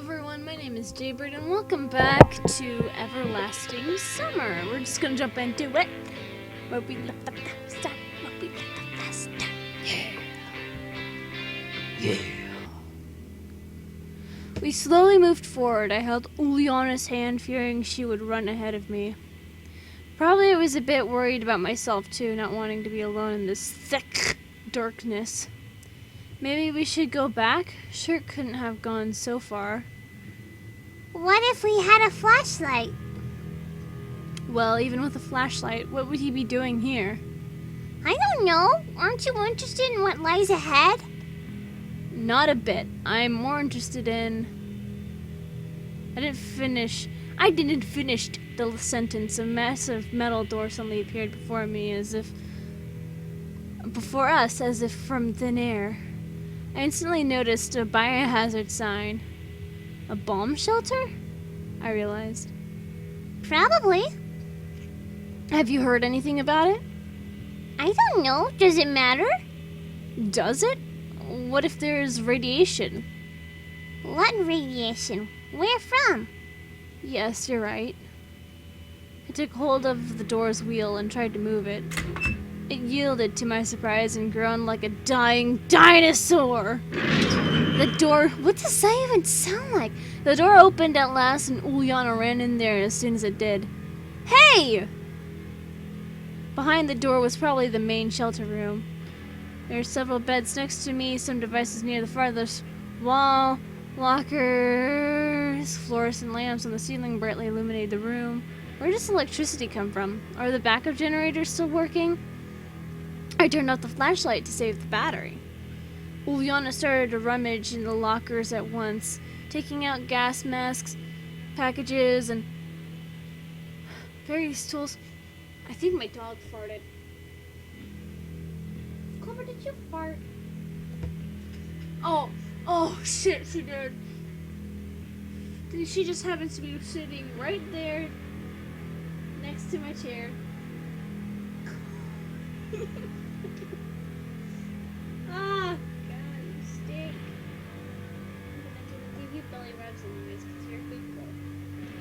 everyone, my name is Jaybird and welcome back to Everlasting Summer. We're just gonna jump into it. Where we left the last time. Where we left the last time. Yeah. We slowly moved forward. I held Uliana's hand, fearing she would run ahead of me. Probably I was a bit worried about myself too, not wanting to be alone in this thick darkness. Maybe we should go back? Shirk couldn't have gone so far. What if we had a flashlight? Well, even with a flashlight, what would he be doing here? I don't know. Aren't you interested in what lies ahead? Not a bit. I'm more interested in... I didn't finish the sentence. A massive metal door suddenly appeared before me as if from thin air. I instantly noticed a biohazard sign. A bomb shelter? I realized. Probably. Have you heard anything about it? I don't know. Does it matter? Does it? What if there's radiation? What radiation? Where from? Yes, you're right. I took hold of the door's wheel and tried to move it. It yielded to my surprise and groaned like a dying dinosaur. The door... What does that even sound like? The door opened at last and Uliana ran in there as soon as it did. Hey! Behind the door was probably the main shelter room. There were several beds next to me, some devices near the farthest wall, lockers, fluorescent lamps on the ceiling brightly illuminated the room. Where does electricity come from? Are the backup generators still working? I turned off the flashlight to save the battery. Uliana started to rummage in the lockers at once, taking out gas masks, packages, and various tools. I think my dog farted. Clover, did you fart? Oh shit, she did. She just happens to be sitting right there next to my chair. Ah, God, you stink. I'm gonna give you belly rubs anyways, because you're a good girl.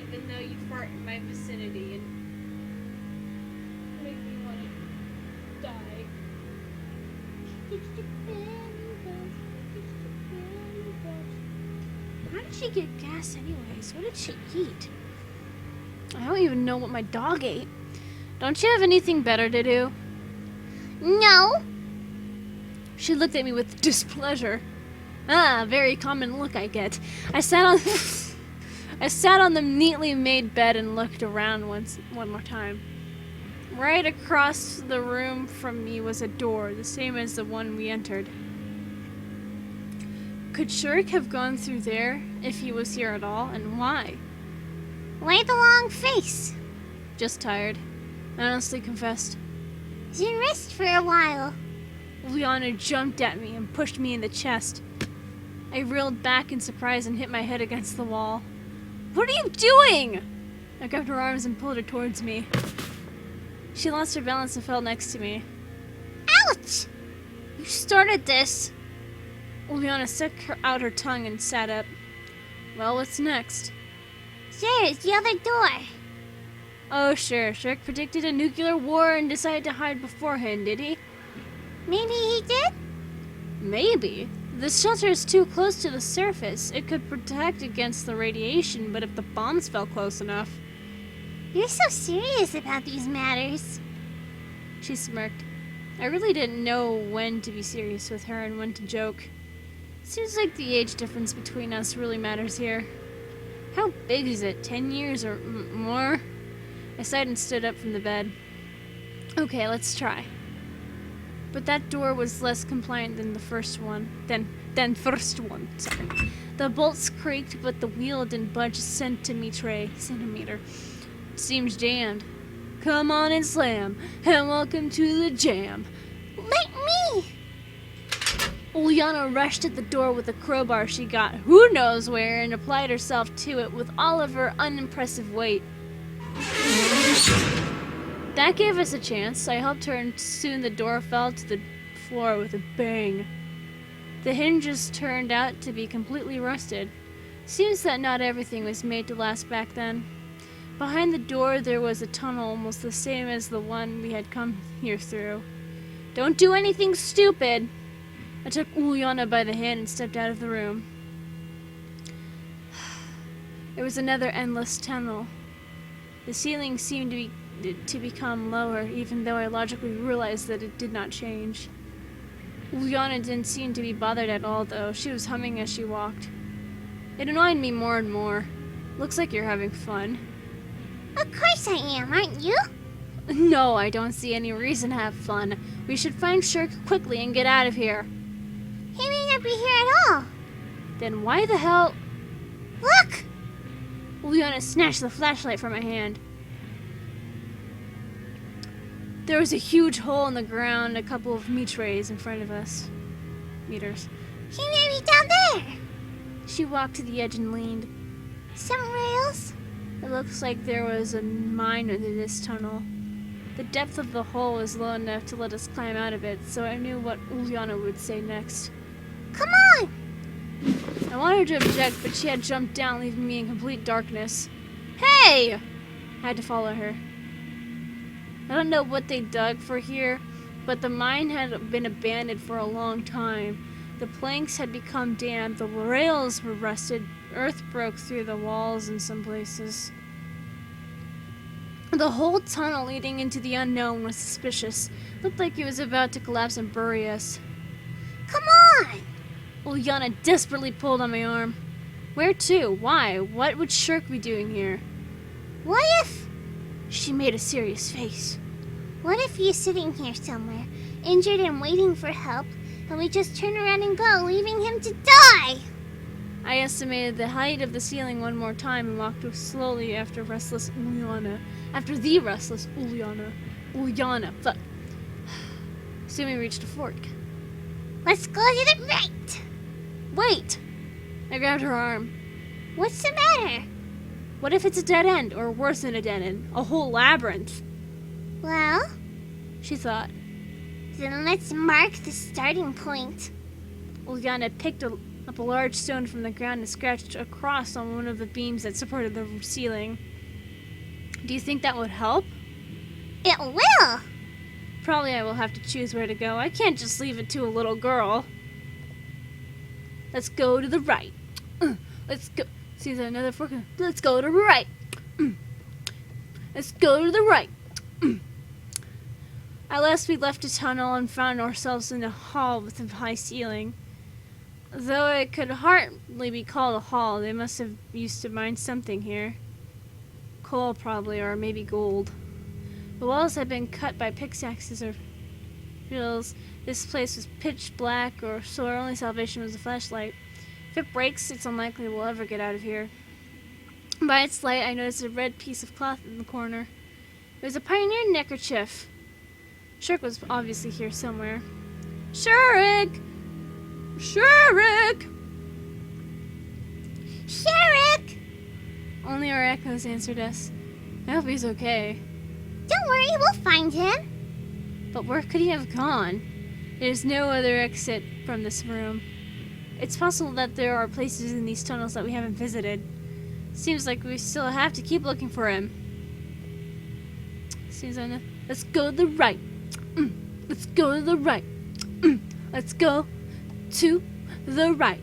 Even though you fart in my vicinity and make me want to die. How did she get gas anyways? What did she eat? I don't even know what my dog ate. Don't you have anything better to do? No. She looked at me with displeasure. Ah, very common look I get. I sat on the neatly made bed and looked around one more time. Right across the room from me was a door, the same as the one we entered. Could Shirk have gone through there if he was here at all, and why? Why the long face? Just tired, I honestly confessed. Then rest for a while. Uliana jumped at me and pushed me in the chest. I reeled back in surprise and hit my head against the wall. What are you doing? I grabbed her arms and pulled her towards me. She lost her balance and fell next to me. Ouch! You started this. Uliana stuck out her tongue and sat up. Well, what's next? There's the other door. Oh, sure. Shirk predicted a nuclear war and decided to hide beforehand, did he? Maybe he did? Maybe. The shelter is too close to the surface. It could protect against the radiation, but if the bombs fell close enough... You're so serious about these matters. She smirked. I really didn't know when to be serious with her and when to joke. Seems like the age difference between us really matters here. How big is it? 10 years or more? I sighed and stood up from the bed. Okay, let's try. But that door was less compliant than the first one. Sorry. The bolts creaked, but the wheel didn't budge a centimeter. Seems jammed. Come on and slam, and welcome to the jam. Let me! Uliana rushed at the door with a crowbar she got who knows where and applied herself to it with all of her unimpressive weight. That gave us a chance. I helped her and soon the door fell to the floor with a bang. The hinges turned out to be completely rusted. Seems that not everything was made to last back then. Behind the door there was a tunnel almost the same as the one we had come here through. Don't do anything stupid! I took Uliana by the hand and stepped out of the room. It was another endless tunnel. The ceiling seemed to become lower, even though I logically realized that it did not change. Uliana didn't seem to be bothered at all, though. She was humming as she walked. It annoyed me more and more. Looks like you're having fun. Of course I am, aren't you? No, I don't see any reason to have fun. We should find Shirk quickly and get out of here. He may not be here at all. Then why the hell... Look! Uliana snatched the flashlight from my hand. There was a huge hole in the ground, a couple of meat trays in front of us. Meters. He may be down there. She walked to the edge and leaned. Some rails? It looks like there was a mine under this tunnel. The depth of the hole was low enough to let us climb out of it, so I knew what Uliana would say next. Come on! I wanted to object, but she had jumped down, leaving me in complete darkness. Hey! I had to follow her. I don't know what they dug for here, but the mine had been abandoned for a long time. The planks had become damp, the rails were rusted, earth broke through the walls in some places. The whole tunnel leading into the unknown was suspicious. Looked like it was about to collapse and bury us. Come on! Uliana desperately pulled on my arm. Where to? Why? What would Shirk be doing here? What if... She made a serious face. What if he's sitting here somewhere, injured and waiting for help, and we just turn around and go, leaving him to die? I estimated the height of the ceiling one more time and walked slowly after restless Uliana. After the restless Uliana. Uliana, fuck. Soon we reached a fork. Let's go to the right. Wait! I grabbed her arm. What's the matter? What if it's a dead end, or worse than a dead end? A whole labyrinth? Well, She thought. then let's mark the starting point. Uliana picked up a large stone from the ground and scratched a cross on one of the beams that supported the ceiling. Do you think that would help? It will! Probably I will have to choose where to go. I can't just leave it to a little girl. Let's go to the right. Let's go. See, there's another fork. Let's go to the right. Let's go to the right. At last we left a tunnel and found ourselves in a hall with a high ceiling. Though it could hardly be called a hall, they must have used to mine something here. Coal probably, or maybe gold. The walls had been cut by pickaxes or drills. This place was pitch black, so our only salvation was a flashlight. If it breaks, it's unlikely we'll ever get out of here. By its light, I noticed a red piece of cloth in the corner. It was a pioneer neckerchief. Shirk was obviously here somewhere. Shirk! Shirk! Sherick! Only our echoes answered us. I hope he's okay. Don't worry, we'll find him. But where could he have gone? There's no other exit from this room. It's possible that there are places in these tunnels that we haven't visited. Seems like we still have to keep looking for him. Let's go to the right. Let's go to the right. Let's go to the right.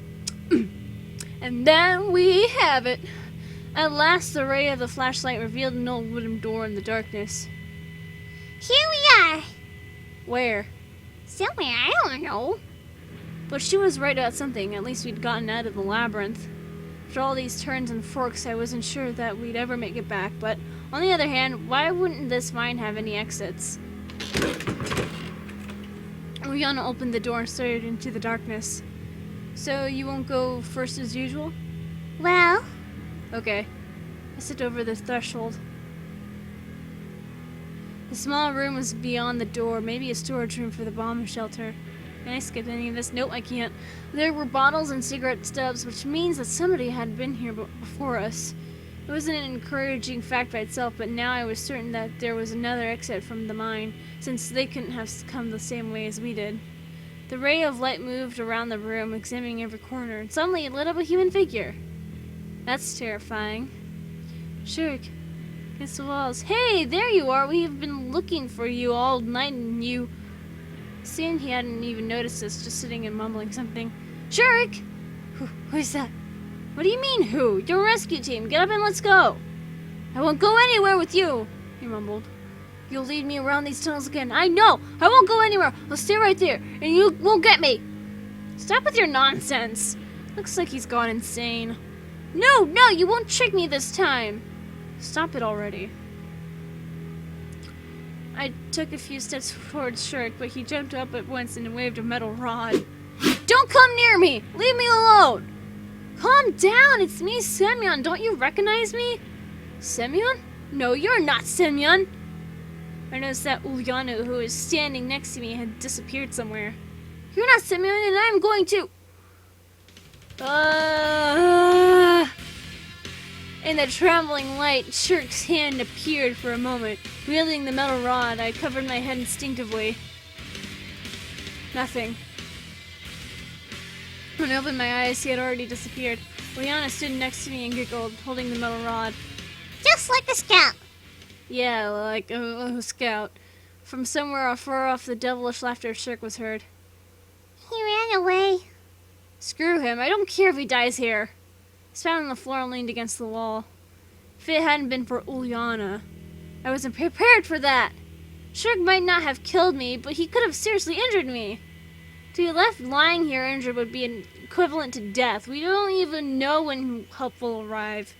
And then we have it. At last, the ray of the flashlight revealed an old wooden door in the darkness. Here we are. Where? Somewhere, I don't know. But she was right about something. At least we'd gotten out of the labyrinth. After all these turns and forks, I wasn't sure that we'd ever make it back. But on the other hand, why wouldn't this mine have any exits? Rihanna opened the door and stared into the darkness. So you won't go first as usual? Well, Okay. I stepped over the threshold. The small room was beyond the door, maybe a storage room for the bomb shelter. Can I skip any of this? Nope, I can't. There were bottles and cigarette stubs, which means that somebody had been here before us. It wasn't an encouraging fact by itself, but now I was certain that there was another exit from the mine, since they couldn't have come the same way as we did. The ray of light moved around the room, examining every corner, and suddenly it lit up a human figure. That's terrifying. Shirk, against the walls. Hey, there you are. We have been looking for you all night and you... Seeing he hadn't even noticed us, just sitting and mumbling something. Shirk! Who's that? What do you mean, who? You're a rescue team. Get up and let's go. I won't go anywhere with you, he mumbled. You'll lead me around these tunnels again. I know. I won't go anywhere. I'll stay right there, and you won't get me. Stop with your nonsense. Looks like he's gone insane. No, you won't trick me this time. Stop it already. I took a few steps towards Shirk, but he jumped up at once and waved a metal rod. Don't come near me! Leave me alone! Calm down, it's me, Semyon. Don't you recognize me? Semyon? No, you're not Semyon. I noticed that Ulyana, who was standing next to me, had disappeared somewhere. You're not Semyon, and I'm going to... In the trembling light, Shirk's hand appeared for a moment. Wielding the metal rod, I covered my head instinctively. Nothing. When I opened my eyes, he had already disappeared. Ulyana stood next to me and giggled, holding the metal rod. Just like a scout. Yeah, like a scout. From somewhere far off, the devilish laughter of Shirk was heard. He ran away. Screw him. I don't care if he dies here. He spat on the floor and leaned against the wall. If it hadn't been for Ulyana, I wasn't prepared for that. Shirk might not have killed me, but he could have seriously injured me. To be left lying here injured would be an equivalent to death. We don't even know when help will arrive.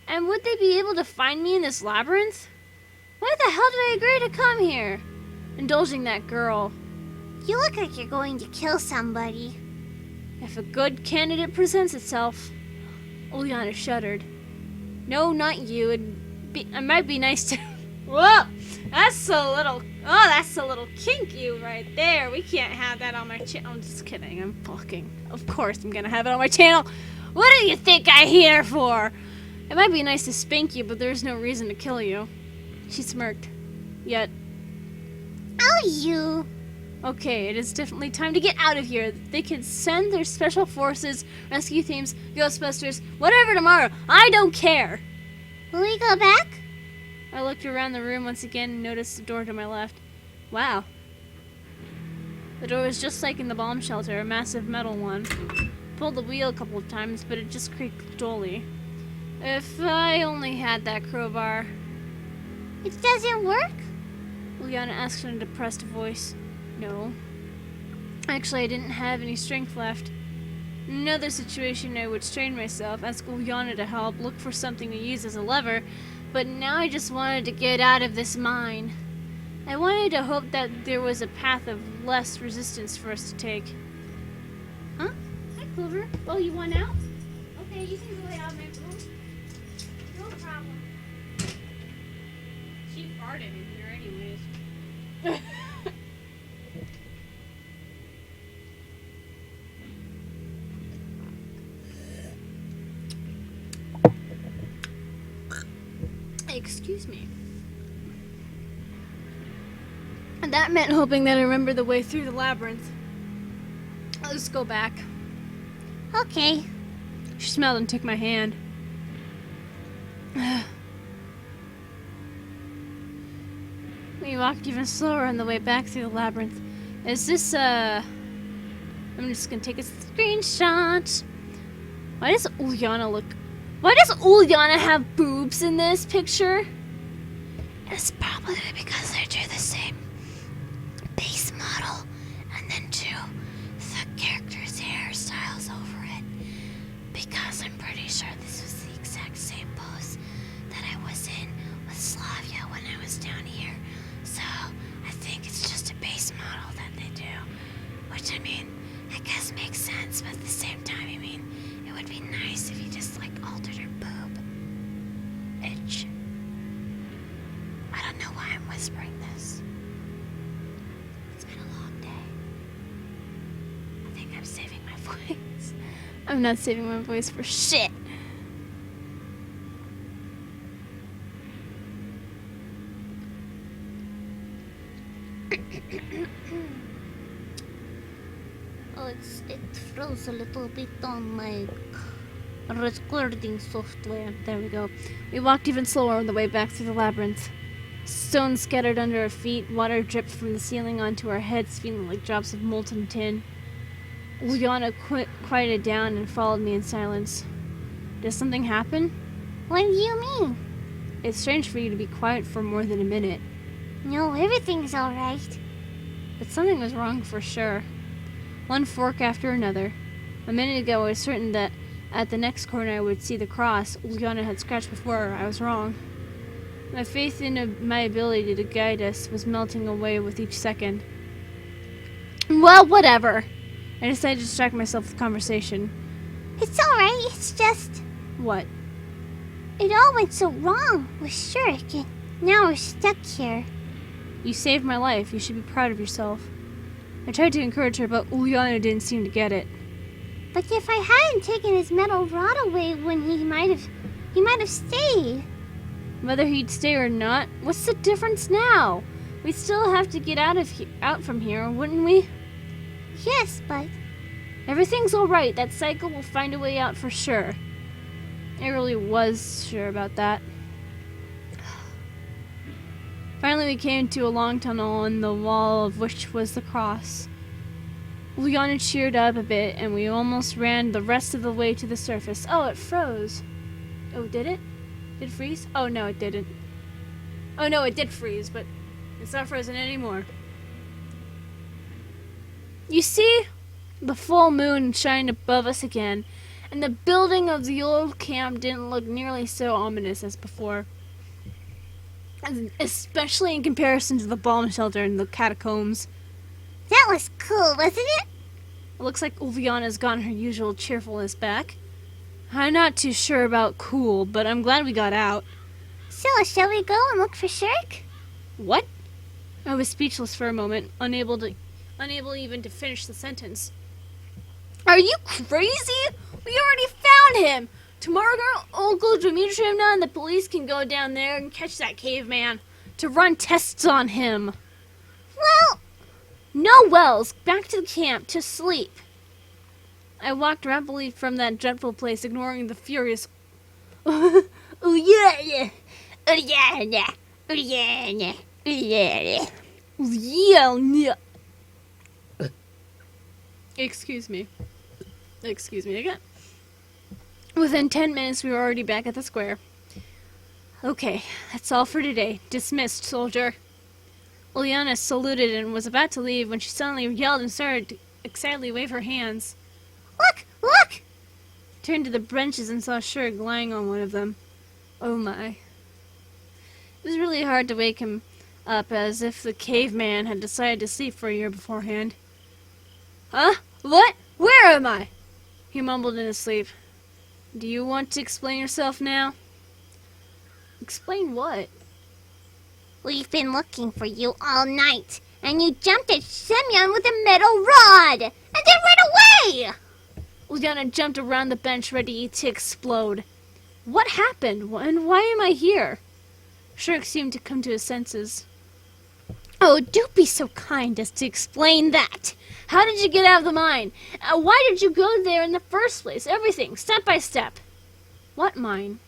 And would they be able to find me in this labyrinth? Why the hell did I agree to come here? Indulging that girl. You look like you're going to kill somebody. If a good candidate presents itself. Ulyana shuddered. No, not you. It might be nice to... Whoa! That's a little kinky right there. We can't have that on my channel. I'm just kidding. Of course I'm gonna have it on my channel. What do you think I'm here for? It might be nice to spank you, but there's no reason to kill you. She smirked. Yet... Oh, you... Okay, it is definitely time to get out of here. They can send their special forces, rescue teams, Ghostbusters, whatever tomorrow. I don't care. Will we go back? I looked around the room once again and noticed the door to my left. Wow. The door was just like in the bomb shelter, a massive metal one. Pulled the wheel a couple of times, but it just creaked dully. If I only had that crowbar. It doesn't work? Ulyana asked in a depressed voice. No. Actually, I didn't have any strength left. In another situation, I would strain myself, ask Ulyana to help, look for something to use as a lever, but now I just wanted to get out of this mine. I wanted to hope that there was a path of less resistance for us to take. Huh? Hi, Clover. Oh, you want out? Okay, you can go out of my room. No problem. She farted in here anyways. Excuse me. And that meant hoping that I remembered the way through the labyrinth. I'll just go back. Okay. She smelled and took my hand. We walked even slower on the way back through the labyrinth. Is this, I'm just gonna take a screenshot. Why does Ulyana have boobs in this picture? It's probably because they do the same base model and then do the character's hairstyles over it. Because I'm pretty sure this was the exact same pose that I was in with Slavia when I was down here. So I think it's just a base model that they do. Which, I mean, I guess makes sense, but at the same time, I mean, it would be nice if you just, like, altered her boob. Itch. I don't know why I'm whispering this. It's been a long day. I think I'm saving my voice. I'm not saving my voice for shit. Oh, it froze a little bit on my recording software. There we go. We walked even slower on the way back through the labyrinth. Stones scattered under our feet, water dripped from the ceiling onto our heads, feeling like drops of molten tin. Uliana quieted down and followed me in silence. Did something happen? What do you mean? It's strange for you to be quiet for more than a minute. No, everything's alright. But something was wrong for sure. One fork after another. A minute ago I was certain that at the next corner I would see the cross Uliana had scratched before. I was wrong. My faith in my ability to guide us was melting away with each second. Well, whatever. I decided to distract myself with conversation. It's alright, it's just... What? It all went so wrong with Shirk, and now we're stuck here. You saved my life. You should be proud of yourself. I tried to encourage her, but Uliana didn't seem to get it. But if I hadn't taken his metal rod away when he might have stayed. Whether he'd stay or not, what's the difference now? We still have to get out from here, wouldn't we? Yes, but... Everything's alright. That cycle will find a way out for sure. I really was sure about that. Finally, we came to a long tunnel on the wall of which was the cross. Uliana cheered up a bit, and we almost ran the rest of the way to the surface. Oh, it froze. Oh, did it? Did it freeze? Oh, no, it didn't. Oh, no, it did freeze, but it's not frozen anymore. You see? The full moon shined above us again, and the building of the old camp didn't look nearly so ominous as before. Especially in comparison to the bomb shelter and the catacombs. That was cool, wasn't it? It looks like Uliana's gotten her usual cheerfulness back. I'm not too sure about cool, but I'm glad we got out. So, shall we go and look for Shirk? What? I was speechless for a moment, unable even to finish the sentence. Are you crazy? We already found him! Tomorrow Uncle Dimitrievna and the police can go down there and catch that caveman to run tests on him. Well... No wells! Back to the camp, to sleep. I walked rapidly from that dreadful place, ignoring the furious... Oh yeah! Oh yeah! Oh yeah! Oh yeah! Yeah! Excuse me again. Within 10 minutes, we were already back at the square. Okay, that's all for today. Dismissed, soldier. Uliana saluted and was about to leave when she suddenly yelled and started to excitedly wave her hands. Look! Look! Turned to the benches and saw Shirk lying on one of them. Oh my. It was really hard to wake him up, as if the caveman had decided to sleep for a year beforehand. Huh? What? Where am I? He mumbled in his sleep. Do you want to explain yourself now? Explain what? We've been looking for you all night, and you jumped at Semyon with a metal rod, and then ran away! Uliana jumped around the bench ready to explode. What happened? And why am I here? Shirk seemed to come to his senses. Oh, don't be so kind as to explain that. How did you get out of the mine? Why did you go there in the first place? Everything, step by step. What mine?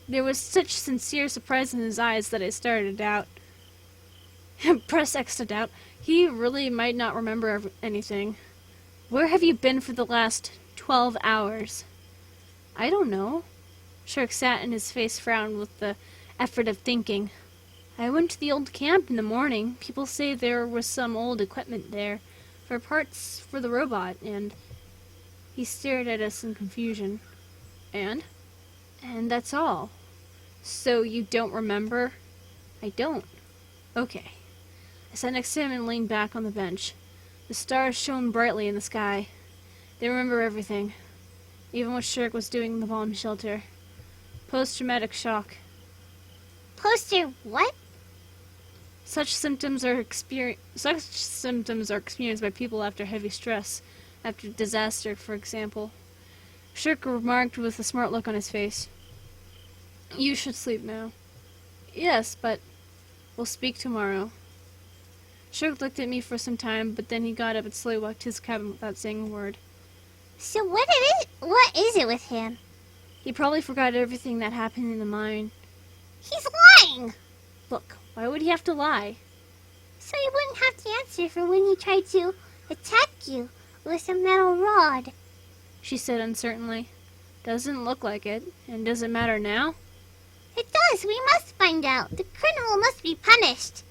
There was such sincere surprise in his eyes that I started to doubt. Press X to doubt. He really might not remember anything. Where have you been for the last 12 hours? I don't know. Shirk sat and his face frowned with the effort of thinking. I went to the old camp in the morning. People say there was some old equipment there for parts for the robot, and... He stared at us in confusion. And that's all. So you don't remember? I don't. Okay. I sat next to him and leaned back on the bench. The stars shone brightly in the sky. They remember everything. Even what Shirk was doing in the bomb shelter. Post-traumatic shock. Poster what? Such symptoms are experienced by people after heavy stress, after disaster, for example. Shirk remarked with a smart look on his face. You should sleep now. Yes, but we'll speak tomorrow. Shirk looked at me for some time, but then he got up and slowly walked to his cabin without saying a word. So what is it with him? He probably forgot everything that happened in the mine. He's lying! Look, why would he have to lie? So you wouldn't have to answer for when he tried to attack you with a metal rod. She said uncertainly. Doesn't look like it. And does it matter now? It does. We must find out. The criminal must be punished.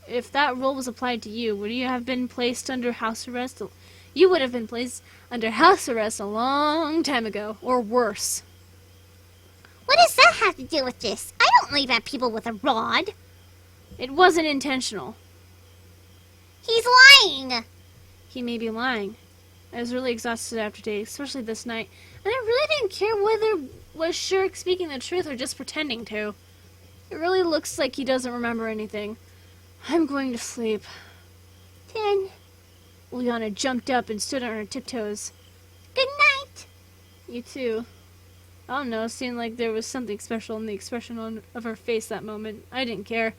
If that rule was applied to you, would you have been placed under house arrest? You would have been placed under house arrest a long time ago, or worse. What does that have to do with this? I don't leave at people with a rod. It wasn't intentional. He's lying. He may be lying. I was really exhausted after today, especially this night, and I really didn't care whether was Shirk speaking the truth or just pretending to. It really looks like he doesn't remember anything. I'm going to sleep. Then, Uliana jumped up and stood on her tiptoes. good night. You too. I don't know, it seemed like there was something special in the expression of her face that moment. I didn't care.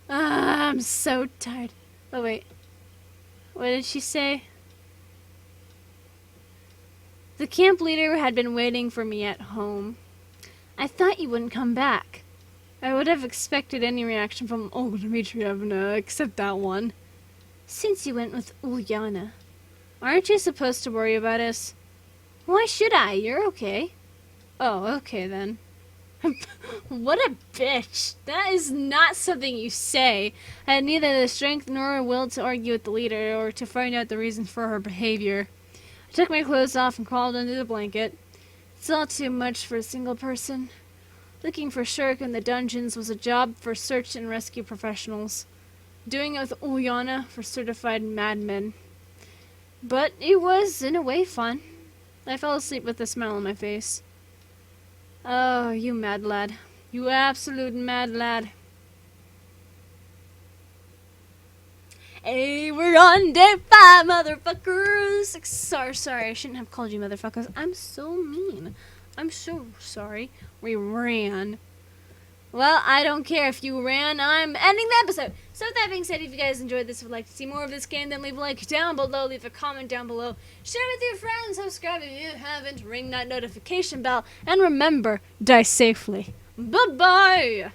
I'm so tired. Oh, wait. What did she say? The camp leader had been waiting for me at home. I thought you wouldn't come back. I would have expected any reaction from Olga Dmitrievna, except that one. Since you went with Uliana, aren't you supposed to worry about us? Why should I? You're okay. Oh, okay then. What a bitch. That is not something you say. I had neither the strength nor will to argue with the leader or to find out the reasons for her behavior. I took my clothes off and crawled under the blanket. It's all too much for a single person. Looking for Shirk in the dungeons was a job for search and rescue professionals. Doing it with Uliana for certified madmen. But it was, in a way, fun. I fell asleep with a smile on my face. Oh, you mad lad. You absolute mad lad. Hey, we're on day 5, motherfuckers! Sorry, I shouldn't have called you motherfuckers. I'm so mean. I'm so sorry. We ran. Well, I don't care if you ran. I'm ending the episode. So with that being said, if you guys enjoyed this, would like to see more of this game, then leave a like down below, leave a comment down below, share with your friends, subscribe if you haven't, ring that notification bell, and remember, die safely. Bye-bye!